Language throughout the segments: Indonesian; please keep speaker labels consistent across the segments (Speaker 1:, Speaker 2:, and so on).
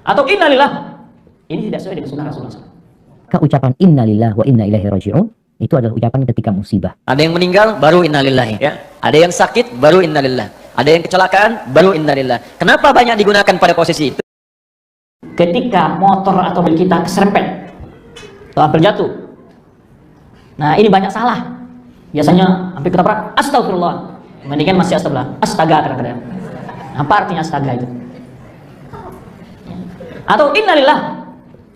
Speaker 1: Atau innalillah. Ini tidak sesuai dengan sunnah Rasulullah SAW.
Speaker 2: Ucapan innalillah wa inna ilaihi raji'un itu adalah ucapan ketika musibah.
Speaker 3: Ada yang meninggal baru innalillahi, ya. Ada yang sakit baru innalillah. Ada yang kecelakaan baru innalillah. Kenapa banyak digunakan pada posisi itu?
Speaker 1: Ketika motor atau mobil kita keserempet atau hampir jatuh, nah ini banyak salah. Biasanya hampir ketabrak, astagfirullah. Mendingan masih astagfirullah, astaga kadang-kadang. Apa artinya astaga itu? Atau innalillah.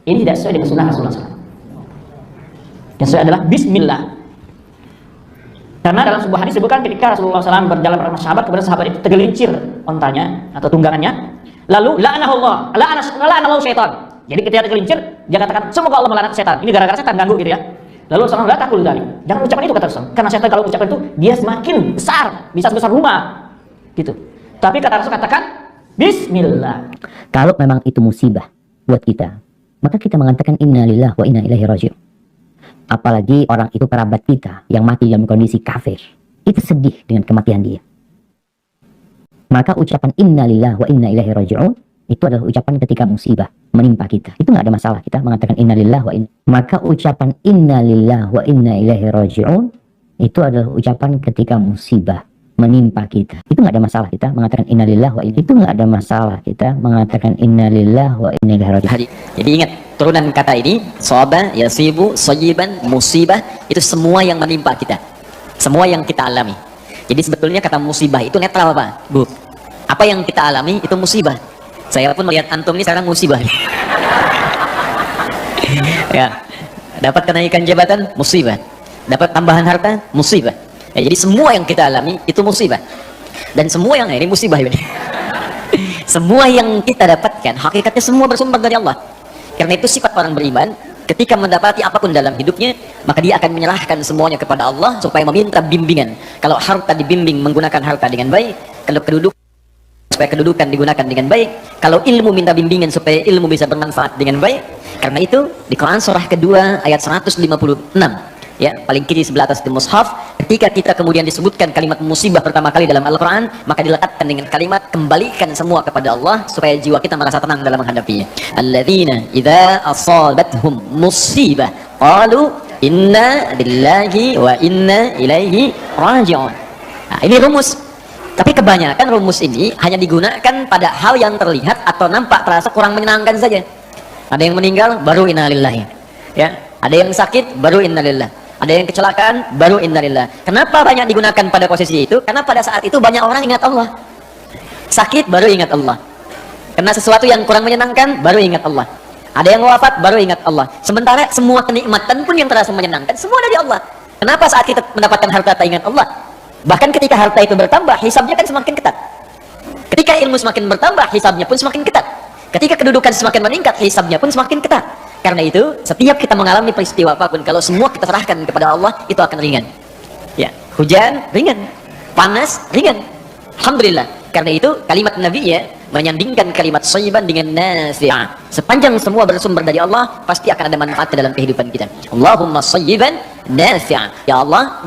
Speaker 1: Ini tidak sesuai dengan sunnah Rasulullah SAW. Yang sesuai adalah bismillah. Karena dalam sebuah hadis disebutkan ketika Rasulullah SAW berjalan bersama sahabat, kemudian sahabat itu tergelincir ontanya atau tunggangannya, lalu la'anahullah, la'anallahu syaitan. Jadi ketika tergelincir, dia katakan semoga Allah melaknat setan. Ini gara-gara setan ganggu gitu ya. Lalu Rasulullah la taqul dzalik. Jangan ucapkan itu kata Rasul. Karena setan kalau ucapkan itu dia semakin besar, bisa sebesar rumah. Gitu. Tapi kata Rasul katakan bismillah.
Speaker 2: Kalau memang itu musibah buat kita, maka kita mengatakan innalillah wa inna ilaihi raji'un. Apalagi orang itu kerabat kita yang mati dalam kondisi kafir, itu sedih dengan kematian dia. Maka ucapan innalillah wa inna ilaihi raji'un itu adalah ucapan ketika musibah menimpa kita. Itu nggak ada masalah kita mengatakan innalillah wa inna. Maka ucapan innalillah wa inna ilaihi raji'un itu adalah ucapan ketika musibah menimpa kita. Itu nggak ada masalah kita mengatakan innalillah wa inna. Itu nggak ada masalah kita mengatakan innalillah wa inna ilaihi raji'un.
Speaker 3: Jadi ingat, turunan kata ini, soba, yasibu, soyiban, musibah, itu semua yang menimpa kita, semua yang kita alami. Jadi sebetulnya kata musibah itu netral Pak, Bu. Apa yang kita alami itu musibah. Saya pun melihat antum ini sekarang musibah. Ya, dapat kenaikan jabatan, musibah. Dapat tambahan harta, musibah. Ya, jadi semua yang kita alami itu musibah. Dan semua yang ini musibah ini. Semua yang kita dapatkan, hakikatnya semua bersumber dari Allah. Karena itu sifat orang beriman, ketika mendapati apapun dalam hidupnya, maka dia akan menyerahkan semuanya kepada Allah supaya meminta bimbingan. Kalau harta dibimbing menggunakan harta dengan baik, kalau kedudukan supaya kedudukan digunakan dengan baik, kalau ilmu minta bimbingan supaya ilmu bisa bermanfaat dengan baik. Karena itu di Quran surah kedua ayat 156, ya, paling kiri sebelah atas di mushaf, ketika kita kemudian disebutkan kalimat musibah pertama kali dalam Al-Quran, maka dilekatkan dengan kalimat kembalikan semua kepada Allah supaya jiwa kita merasa tenang dalam menghadapinya. Alladzina idza asabathum musibah qalu inna lillahi wa inna ilaihi raji'un. Nah, ini rumus. Tapi kebanyakan rumus ini hanya digunakan pada hal yang terlihat atau nampak terasa kurang menyenangkan saja. Ada yang meninggal baru innalillahi, ya. Ada yang sakit baru innalillah. Ada yang kecelakaan baru innalillah. Kenapa banyak digunakan pada posisi itu? Karena pada saat itu banyak orang ingat Allah. Sakit baru ingat Allah. Karena sesuatu yang kurang menyenangkan baru ingat Allah. Ada yang wafat baru ingat Allah. Sementara semua kenikmatan pun yang terasa menyenangkan semua dari Allah. Kenapa saat kita mendapatkan harta tak ingat Allah? Bahkan ketika harta itu bertambah, hisabnya kan semakin ketat. Ketika ilmu semakin bertambah, hisabnya pun semakin ketat. Ketika kedudukan semakin meningkat, hisabnya pun semakin ketat. Karena itu, setiap kita mengalami peristiwa apapun, kalau semua kita serahkan kepada Allah, itu akan ringan. Ya, hujan ringan, panas ringan. Alhamdulillah. Karena itu kalimat Nabi ya menyandingkan kalimat sayyiban dengan nafi'ah. Sepanjang semua bersumber dari Allah, pasti akan ada manfaat dalam kehidupan kita. Allahumma sayyiban nafi'ah. Ya Allah,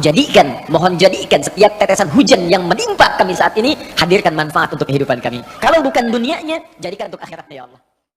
Speaker 3: mohon jadikan setiap tetesan hujan yang menimpa kami saat ini, hadirkan manfaat untuk kehidupan kami. Kalau bukan dunianya, jadikan untuk akhiratnya ya Allah.